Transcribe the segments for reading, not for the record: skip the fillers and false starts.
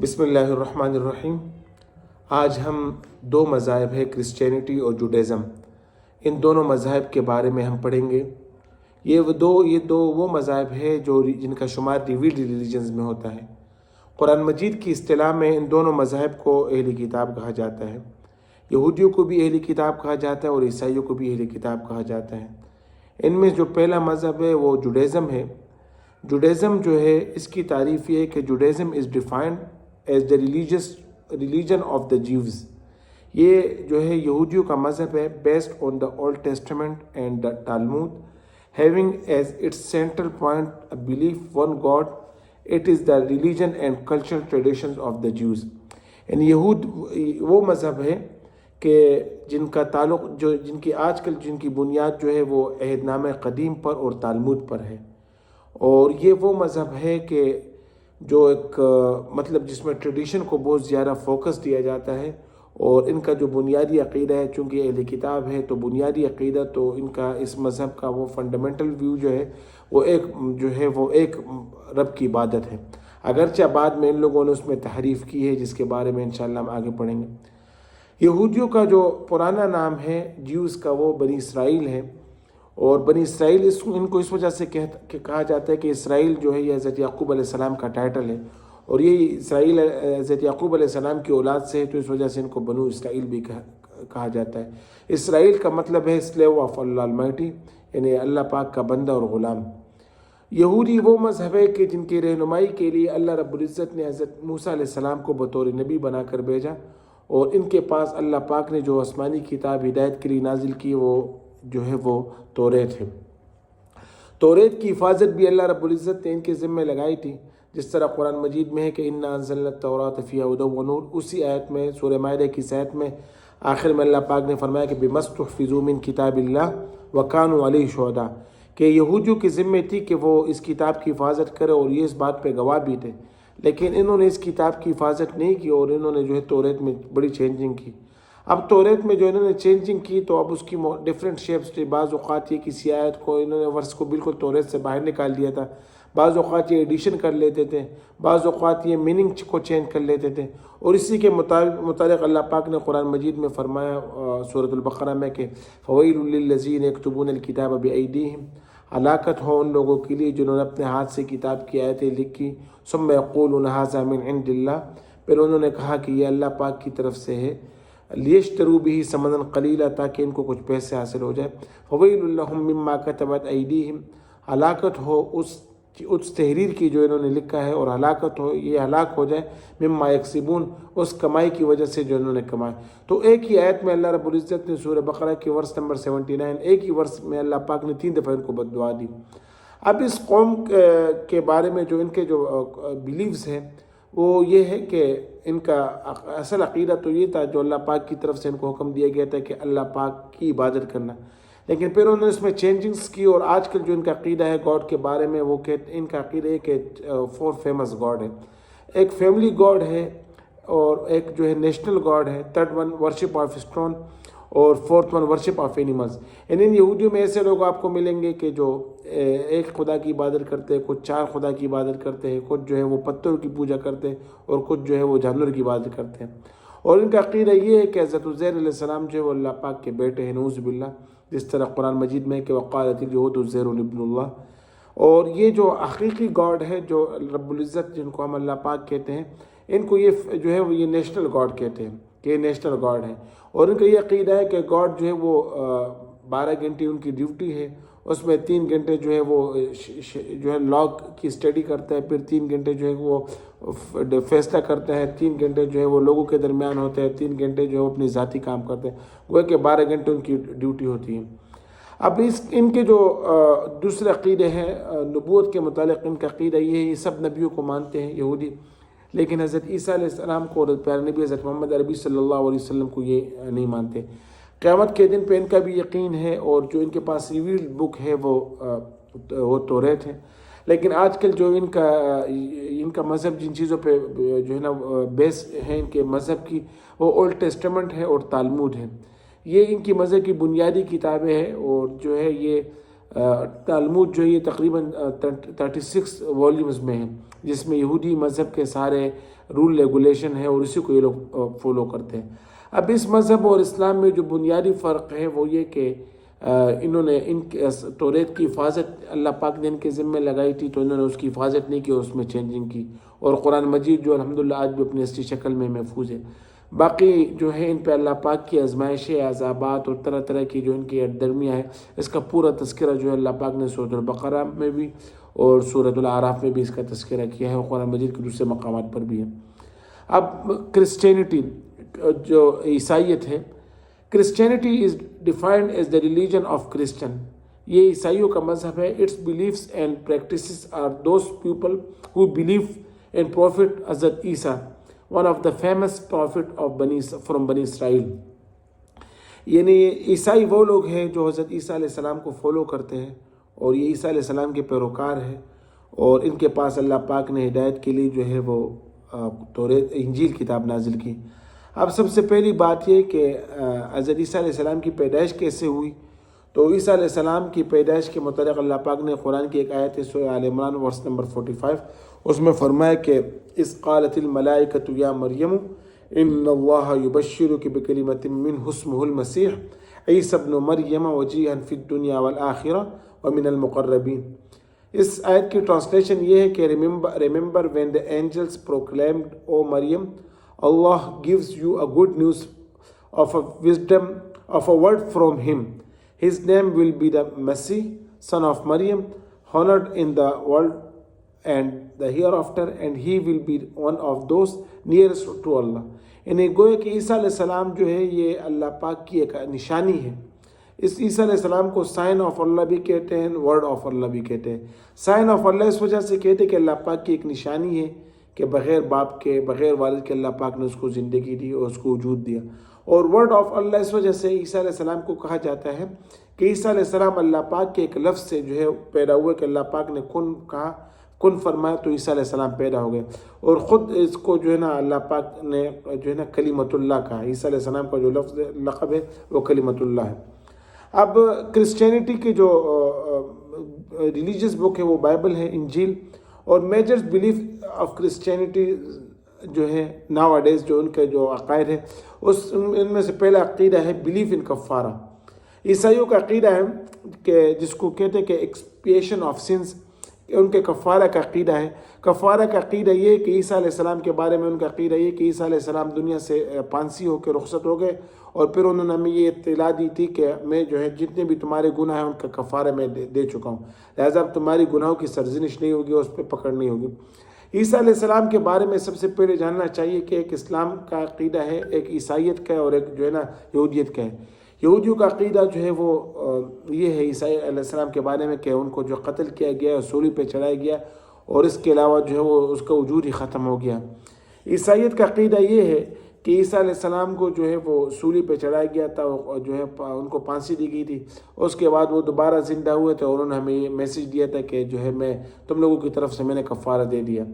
بسم اللہ الرحمن الرحیم۔ آج ہم دو مذاہب ہیں، کرسچینٹی اور جوڈیزم، ان دونوں مذاہب کے بارے میں ہم پڑھیں گے۔ یہ دو وہ مذاہب ہیں جن کا شمار ریویلڈ ریلیجنز میں ہوتا ہے۔ قرآن مجید کی اصطلاح میں ان دونوں مذاہب کو اہل کتاب کہا جاتا ہے۔ یہودیوں کو بھی اہل کتاب کہا جاتا ہے اور عیسائیوں کو بھی اہل کتاب کہا جاتا ہے۔ ان میں جو پہلا مذہب ہے وہ جوڈیزم ہے۔ جوڈیزم جو ہے، اس کی تعریف یہ ہے کہ Judaism is defined as the religion of the Jews. یہ جو ہے یہودیوں کا مذہب ہے، based on the old testament and the Talmud, having as its central point belief one God. It is the religion and cultural traditions of the Jews. یعنی یہود وہ مذہب ہے کہ جن کا تعلق جن کی بنیاد جو ہے وہ عہد نامہ قدیم پر اور تالمود پر ہے، اور یہ وہ مذہب ہے کہ جو ایک جس میں ٹریڈیشن کو بہت زیادہ فوکس دیا جاتا ہے، اور ان کا جو بنیادی عقیدہ ہے، چونکہ اہل کتاب ہے تو بنیادی عقیدہ تو ان کا اس مذہب کا وہ فنڈامنٹل ویو جو ہے وہ ایک رب کی عبادت ہے، اگرچہ بعد میں ان لوگوں نے اس میں تحریف کی ہے، جس کے بارے میں انشاءاللہ ہم آگے پڑھیں گے۔ یہودیوں کا جو پرانا نام ہے جیوز کا، وہ بنی اسرائیل ہے، اور بنی اسرائیل ان کو اس وجہ سے کہا جاتا ہے کہ اسرائیل جو ہے یہ حضرت یعقوب علیہ السلام کا ٹائٹل ہے، اور یہ اسرائیل حضرت یعقوب علیہ السلام کی اولاد سے ہے، تو اس وجہ سے ان کو بنو اسرائیل بھی کہا جاتا ہے۔ اسرائیل کا مطلب ہے سلیو آف اللہ المائٹی، یعنی اللہ پاک کا بندہ اور غلام۔ یہودی وہ مذہب ہے کہ جن کی رہنمائی کے لیے اللہ رب العزت نے حضرت موسیٰ علیہ السلام کو بطور نبی بنا کر بھیجا، اور ان کے پاس اللہ پاک نے جو آسمانی کتاب ہدایت کے لیے نازل کی، وہ توریت ہے۔ توریت کی حفاظت بھی اللہ رب العزت نے ان کے ذمہ لگائی تھی، جس طرح قرآن مجید میں ہے کہ انا انزلنا التوراۃ فیہا ھدی ونور۔ اسی آیت میں، سورہ مائدہ کی آیت میں آخر میں اللہ پاک نے فرمایا کہ بما استحفظوا من کتاب اللہ وکانوا علیہ شہداء، کہ یہودیوں کی ذمہ تھی کہ وہ اس کتاب کی حفاظت کرے، اور یہ اس بات پہ گواہ بھی تھے، لیکن انہوں نے اس کتاب کی حفاظت نہیں کی، اور انہوں نے توریت میں بڑی چینجنگ کی۔ اب توریت میں جو انہوں نے چینجنگ کی، تو اب اس کی ڈیفرنٹ شیپس تھی۔ بعض اوقات یہ کسی آیت کو انہوں نے ورس کو بالکل توریت سے باہر نکال دیا تھا، بعض اوقات یہ ایڈیشن کر لیتے تھے، بعض اوقات یہ میننگ کو چینج کر لیتے تھے، اور اسی کے متعلق اللہ پاک نے قرآن مجید میں فرمایا سورۃ البقرہ میں کہ فویل للذین یکتبون الکتاب بایدیہم، ہلاکت ہو ان لوگوں کے لیے جنہوں نے اپنے ہاتھ سے کتاب کی آیتیں لکھی، ثم یقولون ھذا من عند اللہ، پھر انہوں نے کہا کہ یہ اللہ پاک کی طرف سے ہے، لیشتروا بہ ثمنا قلیلا، تاکہ ان کو کچھ پیسے حاصل ہو جائے۔ فویل لہم مما کتبت ایدیہم، ہلاکت ہو اس تحریر کی جو انہوں نے لکھا ہے، اور ہلاکت ہو، یہ ہلاک ہو جائے، مما یکسبون، اس کمائی کی وجہ سے جو انہوں نے کمائے۔ تو ایک ہی آیت میں اللہ رب العزت نے سورہ بقرہ کی ورس نمبر 79، ایک ہی ورس میں اللہ پاک نے 3 دفعہ ان کو بد دعا دی۔ اب اس قوم کے بارے میں جو ان کے جو بیلیوز ہیں، وہ یہ ہے کہ ان کا اصل عقیدہ تو یہ تھا، جو اللہ پاک کی طرف سے ان کو حکم دیا گیا تھا کہ اللہ پاک کی عبادت کرنا، لیکن پھر انہوں نے اس میں چینجنگز کی، اور آج کل جو ان کا عقیدہ ہے گاڈ کے بارے میں، وہ ان کا عقیدہ ہے کہ 4 فیمس گاڈ ہے۔ ایک فیملی گاڈ ہے، اور ایک جو ہے نیشنل گاڈ ہے، 3rd one worship of stone, اور 4th one worship of animals. ان یہودیوں میں ایسے لوگ آپ کو ملیں گے کہ جو ایک خدا کی عبادت کرتے ہیں، کچھ 4 خدا کی عبادت کرتے ہیں، کچھ جو ہے وہ پتھروں کی پوجا کرتے ہیں، اور کچھ جو ہے وہ جانور کی عبادت کرتے ہیں۔ اور ان کا عقیدہ یہ ہے کہ حضرت عزیر علیہ السلام جو ہے وہ اللہ پاک کے بیٹے ہیں، نعوذ باللہ، جس طرح قرآن مجید میں ہے کہ وقالت الیہود عزیر ابن اللہ۔ اور یہ جو حقیقی گاڈ ہے، جو رب العزت جن کو ہم اللہ پاک کہتے ہیں، ان کو یہ جو ہے وہ یہ نیشنل گاڈ کہتے ہیں، کہ یہ نیشنل گاڈ ہے، اور ان کا یہ عقیدہ ہے کہ گاڈ جو ہے وہ 12 گھنٹے ان کی ڈیوٹی ہے، اس میں 3 گھنٹے جو ہے وہ جو ہے لاء کی اسٹڈی کرتا ہے، پھر 3 گھنٹے جو ہے وہ فیصلہ کرتا ہے، 3 گھنٹے جو ہے وہ لوگوں کے درمیان ہوتا ہے، 3 گھنٹے جو ہے وہ اپنی ذاتی کام کرتے ہیں، گویا کہ 12 گھنٹے ان کی ڈیوٹی ہوتی ہے۔ اب ان کے جو دوسرے عقیدے ہیں نبوت کے متعلق، ان کا عقیدہ یہ ہے، یہ سب نبیوں کو مانتے ہیں یہودی، لیکن حضرت عیسیٰ علیہ السلام کو اور پیارے نبی حضرت محمد عربی صلی اللہ علیہ وسلم کو یہ نہیں مانتے۔ قیامت کے دن پہ ان کا بھی یقین ہے، اور جو ان کے پاس ریویلڈ بک ہے وہ توریت ہے، لیکن آج کل جو ان کا مذہب جن چیزوں پہ جو ہے نا بیس ہے ان کے مذہب کی، وہ اولڈ ٹیسٹمنٹ ہے اور تالمود ہے۔ یہ ان کی مذہب کی بنیادی کتابیں ہیں، اور جو ہے یہ تالمود جو ہے یہ تقریباً 36 والیومز میں ہے، جس میں یہودی مذہب کے سارے رول ریگولیشن ہے اور اسی کو یہ لوگ فالو کرتے ہیں۔ اب اس مذہب اور اسلام میں جو بنیادی فرق ہے وہ یہ کہ انہوں نے ان توریت کی حفاظت اللہ پاک نے ان کے ذمے لگائی تھی، تو انہوں نے اس کی حفاظت نہیں کی، اس میں چینجنگ کی، اور قرآن مجید جو الحمدللہ آج بھی اپنی اصلی شکل میں محفوظ ہے۔ باقی جو ہے ان پہ اللہ پاک کی آزمائشیں، عذابات اور طرح طرح کی جو ان کی درمیاں ہے، اس کا پورا تذکرہ جو ہے اللہ پاک نے سورۃ البقرہ میں بھی اور سورۃ الاعراف میں بھی اس کا تذکرہ کیا ہے، اور قرآن مجید کے دوسرے مقامات پر بھی ہے۔ اب کرسچینٹی جو عیسائیت ہے، Christianity is defined as the religion of Christian, یہ عیسائیوں کا مذہب ہے۔ Its beliefs and practices are those people who believe in prophet حضرت عیسیٰ، one of the famous prophet of from بنی اسرائیل، یعنی عیسائی وہ لوگ ہیں جو حضرت عیسیٰ علیہ السلام کو فالو کرتے ہیں، اور یہ عیسیٰ علیہ السلام کے پیروکار ہیں، اور ان کے پاس اللہ پاک نے ہدایت کے لیے جو ہے وہ توریت انجیل کتاب نازل کی۔ اب سب سے پہلی بات یہ کہ حضرت عیسیٰ علیہ السلام کی پیدائش کیسے ہوئی، تو عیسیٰ علیہ السلام کی پیدائش کے متعلق اللہ پاک نے قرآن کی ایک آیت ہے سورہ آل عمران ورس نمبر 45، اس میں فرمایا کہ اذ قالت الملائکۃ یا مریم ان اللہ یبشرک بکلمۃ منہ اسمہ المسیح عیسی ابن مریم وجیہا فی الدنیا والآخرہ ومن المقربین۔ اس آیت کی ٹرانسلیشن یہ ہے کہ remember when the angels proclaimed O Maryam Allah gives you a good news of a wisdom of a word from him. His name will be the Messiah, son of Maryam, honored in the world and the hereafter, and he will be one of those nearest to Allah. یعنی گویا کہ عیسیٰ علیہ السلام جو ہے یہ اللہ پاک کی ایک نشانی ہے۔ اس عیسیٰ علیہ السلام کو سائن آف اللہ بھی کہتے ہیں، ورڈ آف اللہ بھی کہتے ہیں۔ سائن آف اللہ اس وجہ سے کہتے ہیں کہ اللہ پاک کی ایک نشانی ہے کہ بغیر باپ کے، بغیر والد کے اللہ پاک نے اس کو زندگی دی اور اس کو وجود دیا، اور ورڈ آف اللہ اس وجہ سے عیسیٰ علیہ السلام کو کہا جاتا ہے کہ عیسیٰ علیہ السلام اللہ پاک کے ایک لفظ سے جو ہے پیدا ہوئے، کہ اللہ پاک نے کن کہا، کن فرمایا تو عیسیٰ علیہ السلام پیدا ہو گئے، اور خود اس کو جو ہے نا اللہ پاک نے جو ہے نا کلمۃ اللہ کہا۔ عیسیٰ علیہ السلام کا جو لفظ لقب ہے وہ کلمۃ اللہ ہے۔ اب کرسچینٹی کی جو ریلیجیس بک ہے وہ بائبل ہے، انجیل، اور میجر بلیف آف کرسچینٹی جو ہے ناؤ اڈیز جو ان کے جو عقائد ہے، ان میں سے پہلا عقیدہ ہے بلیف ان کفارہ۔ عیسائیوں کا عقیدہ ہے کہ جس کو کہتے ہیں کہ ایکسپیشن آف سنس، ان کے کفارہ کا عقیدہ ہے۔ کفارہ کا عقیدہ یہ کہ عیسیٰ علیہ السلام کے بارے میں ان کا عقیدہ یہ کہ عیسیٰ علیہ السلام دنیا سے پانسی ہو کے رخصت ہو گئے، اور پھر انہوں نے ہمیں یہ اطلاع دی تھی کہ میں جو ہے جتنے بھی تمہارے گناہ ہیں ان کا کفارہ میں دے چکا ہوں، لہٰذا اب تمہاری گناہوں کی سرزنش نہیں ہوگی، اس پہ پکڑ نہیں ہوگی۔ عیسیٰ علیہ السلام کے بارے میں سب سے پہلے جاننا چاہیے کہ ایک اسلام کا عقیدہ ہے، ایک عیسائیت کا ہے، اور ایک جو ہے نا یہودیت کا ہے۔ یہودیوں کا عقیدہ جو ہے وہ یہ ہے عیسیٰ علیہ السلام کے بارے میں کہ ان کو جو قتل کیا گیا اور صلیب پہ چڑھایا گیا، اور اس کے علاوہ جو ہے وہ اس کا وجود ہی ختم ہو گیا۔ عیسائیت کا عقیدہ یہ ہے کہ عیسیٰ علیہ السلام کو جو ہے وہ صلیب پہ چڑھایا گیا تھا، اور جو ہے ان کو پھانسی دی گئی تھی، اس کے بعد وہ دوبارہ زندہ ہوئے تھے، اور انہوں نے ہمیں یہ میسیج دیا تھا کہ جو ہے میں تم لوگوں کی طرف سے میں نے کفارہ دے دیا۔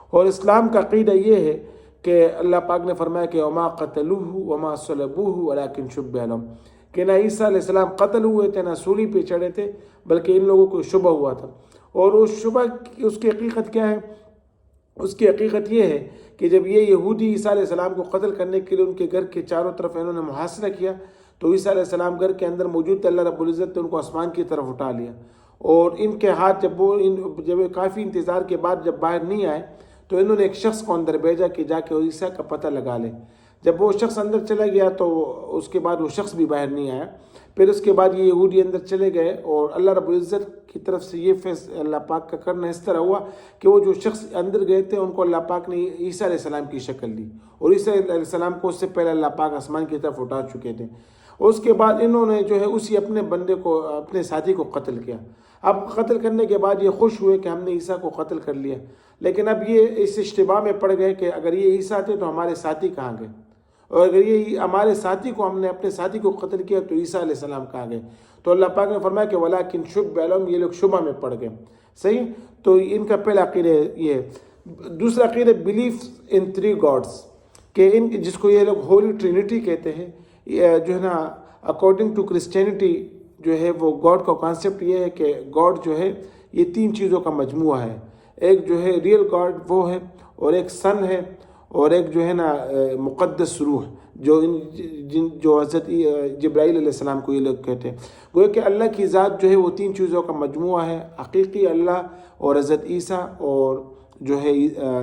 اور اسلام کا عقیدہ یہ ہے کہ اللہ پاک نے فرمایا کہ وما قتلوہ وما صلبوہ ولکن شبہ لہم، کہ نہ عیسیٰ علیہ السلام قتل ہوئے تھے نہ صلیب پہ چڑھے تھے، بلکہ ان لوگوں کو شبہ ہوا تھا۔ اور اس شبہ اس کی حقیقت کیا ہے؟ اس کی حقیقت یہ ہے کہ جب یہ یہودی عیسیٰ علیہ السلام کو قتل کرنے کے لیے ان کے گھر کے چاروں طرف انہوں نے محاصرہ کیا، تو عیسیٰ علیہ السلام گھر کے اندر موجود تھے، اللہ رب العزت نے ان کو آسمان کی طرف اٹھا لیا، اور ان کے ہاتھ جب کافی انتظار کے بعد جب باہر نہیں آئے تو انہوں نے ایک شخص کو اندر بھیجا کہ جا کے عیسیٰ کا پتہ لگا لے۔ جب وہ شخص اندر چلا گیا تو اس کے بعد وہ شخص بھی باہر نہیں آیا۔ پھر اس کے بعد یہ یہودی اندر چلے گئے، اور اللہ رب العزت کی طرف سے یہ فیصلہ اللہ پاک کا کرنا اس طرح ہوا کہ وہ جو شخص اندر گئے تھے ان کو اللہ پاک نے عیسیٰ علیہ السلام کی شکل دی، اور عیسیٰ علیہ السلام کو اس سے پہلے اللہ پاک آسمان کی طرف اٹھا چکے تھے۔ اس کے بعد انہوں نے جو ہے اسی اپنے بندے کو، اپنے ساتھی کو قتل کیا۔ اب قتل کرنے کے بعد یہ خوش ہوئے کہ ہم نے عیسیٰ کو قتل کر لیا، لیکن اب یہ اس اشتباہ میں پڑ گئے کہ اگر یہ عیسیٰ تھے تو ہمارے ساتھی کہاں گئے، اور اگر یہ ہمارے ساتھی کو، ہم نے اپنے ساتھی کو قتل کیا تو عیسیٰ علیہ السلام کہاں گئے؟ تو اللہ پاک نے فرمایا کہ وَلَٰكِن شُبِّهَ لَهُمْ، یہ لوگ شبہ میں پڑ گئے۔ صحیح، تو ان کا پہلا عقیدہ یہ ہے۔ دوسرا عقیدہ بلیف ان 3 گاڈس، کہ ان جس کو یہ لوگ ہولی ٹرینٹی کہتے ہیں، جو ہے نا اکارڈنگ ٹو کرسچینٹی جو ہے وہ گاڈ کا کانسیپٹ یہ ہے کہ گاڈ جو ہے یہ 3 چیزوں کا مجموعہ ہے۔ ایک جو ہے ریئل گاڈ وہ ہے، اور ایک سن ہے، اور ایک جو ہے نا مقدس روح جو حضرت جبرائیل علیہ السلام کو یہ لوگ کہتے ہیں. گویا کہ اللہ کی ذات جو ہے وہ تین چیزوں کا مجموعہ ہے، حقیقی اللہ اور حضرت عیسیٰ اور جو ہے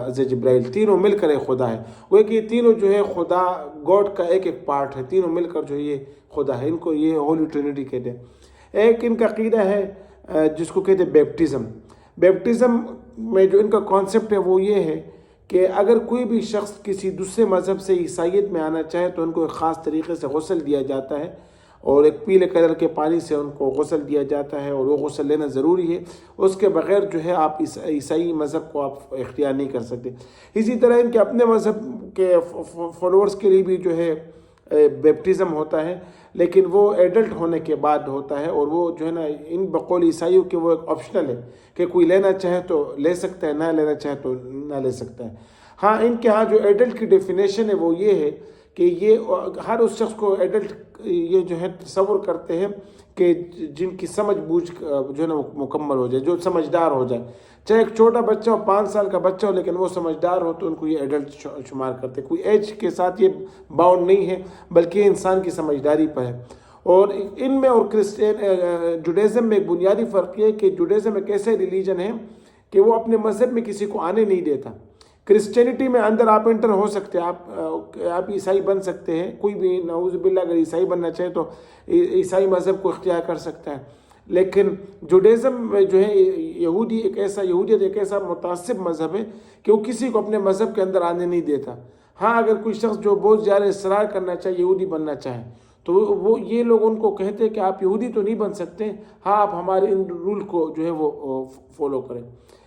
حضرت جبرائیل، تینوں مل کر ایک خدا ہے. گویا کہ یہ تینوں جو ہے خدا گاڈ کا ایک ایک پارٹ ہے، تینوں مل کر جو یہ خدا ہے. ان کو یہ ہولی ٹرینٹی کہتے ہیں. ایک ان کا عقیدہ ہے جس کو کہتے ہیں بیپٹزم. بیپٹزم میں جو ان کا کانسیپٹ ہے وہ یہ ہے کہ اگر کوئی بھی شخص کسی دوسرے مذہب سے عیسائیت میں آنا چاہے تو ان کو ایک خاص طریقے سے غسل دیا جاتا ہے، اور ایک پیلے کلر کے پانی سے ان کو غسل دیا جاتا ہے، اور وہ غسل لینا ضروری ہے. اس کے بغیر جو ہے آپ عیسائی مذہب کو آپ اختیار نہیں کر سکتے. اسی طرح ان کے اپنے مذہب کے فالوورز کے لیے بھی جو ہے بیپٹزم ہوتا ہے، لیکن وہ ایڈلٹ ہونے کے بعد ہوتا ہے، اور وہ جو ہے نا ان بقول عیسائیوں کے وہ ایک آپشنل ہے کہ کوئی لینا چاہے تو لے سکتا ہے، نہ لینا چاہے تو نہ لے سکتا ہے. ہاں ان کے ہاں جو ایڈلٹ کی ڈیفینیشن ہے وہ یہ ہے کہ یہ ہر اس شخص کو ایڈلٹ یہ جو ہے تصور کرتے ہیں کہ جن کی سمجھ بوجھ جو ہے نا مکمل ہو جائے، جو سمجھدار ہو جائے. چاہے ایک چھوٹا بچہ ہو، 5 سال کا بچہ ہو، لیکن وہ سمجھدار ہو تو ان کو یہ ایڈلٹ شمار کرتے. کوئی ایج کے ساتھ یہ باؤنڈ نہیں ہے، بلکہ یہ انسان کی سمجھداری پر ہے. اور ان میں اور جوڈیزم میں ایک بنیادی فرق یہ ہے کہ جوڈیزم ایک ایسے ریلیجن ہے کہ وہ اپنے مذہب میں کسی کو آنے نہیں دیتا. کرسچینٹی میں اندر آپ انٹر ہو سکتے ہیں، آپ عیسائی بن سکتے ہیں. کوئی بھی نعوذ باللہ اگر عیسائی بننا چاہے تو عیسائی مذہب کو اختیار کر سکتا ہے. لیکن جوڈیزم میں جو ہے یہودیت ایک ایسا متعصب مذہب ہے کہ وہ کسی کو اپنے مذہب کے اندر آنے نہیں دیتا. ہاں اگر کوئی شخص جو بہت زیادہ اصرار کرنا چاہے، یہودی بننا چاہے، تو وہ یہ لوگ ان کو کہتے ہیں کہ آپ یہودی تو نہیں بن سکتے، ہاں آپ ہمارے ان رول کو جو ہے وہ فالو کریں.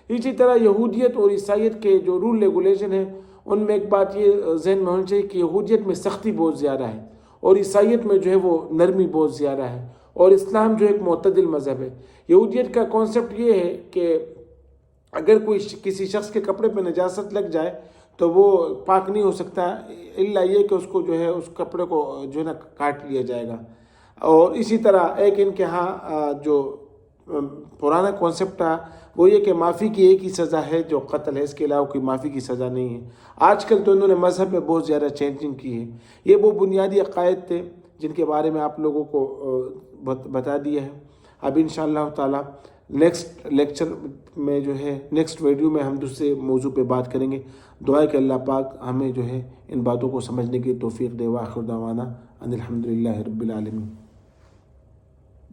اسی طرح یہودیت اور عیسائیت کے جو رول ریگولیشن ہیں ان میں ایک بات یہ ذہن میں ہونی چاہیے کہ یہودیت میں سختی بہت زیادہ ہے، اور عیسائیت میں جو ہے وہ نرمی بہت زیادہ ہے، اور اسلام جو ایک معتدل مذہب ہے. یہودیت کا کانسیپٹ یہ ہے کہ اگر کوئی کسی شخص کے کپڑے پہ نجاست لگ جائے تو وہ پاک نہیں ہو سکتا الا یہ کہ اس کو جو ہے اس کپڑے کو جو ہے نا کاٹ لیا جائے گا. اور اسی طرح ایک ان کے ہاں جو پرانا کانسیپٹ تھا وہ یہ کہ معافی کی ایک ہی سزا ہے جو قتل ہے، اس کے علاوہ کوئی معافی کی سزا نہیں ہے. آج کل تو انہوں نے مذہب میں بہت زیادہ چینجنگ کی ہے. یہ وہ بنیادی عقائد تھے جن کے بارے میں آپ لوگوں کو بتا دیا ہے. اب انشاءاللہ تعالی نیکسٹ لیکچر میں جو ہے نیکسٹ ویڈیو میں ہم دوسرے موضوع پہ بات کریں گے. دعا ہے کہ اللہ پاک ہمیں جو ہے ان باتوں کو سمجھنے کی توفیق دے. وآخر دعوانا ان الحمدللہ رب العالمین.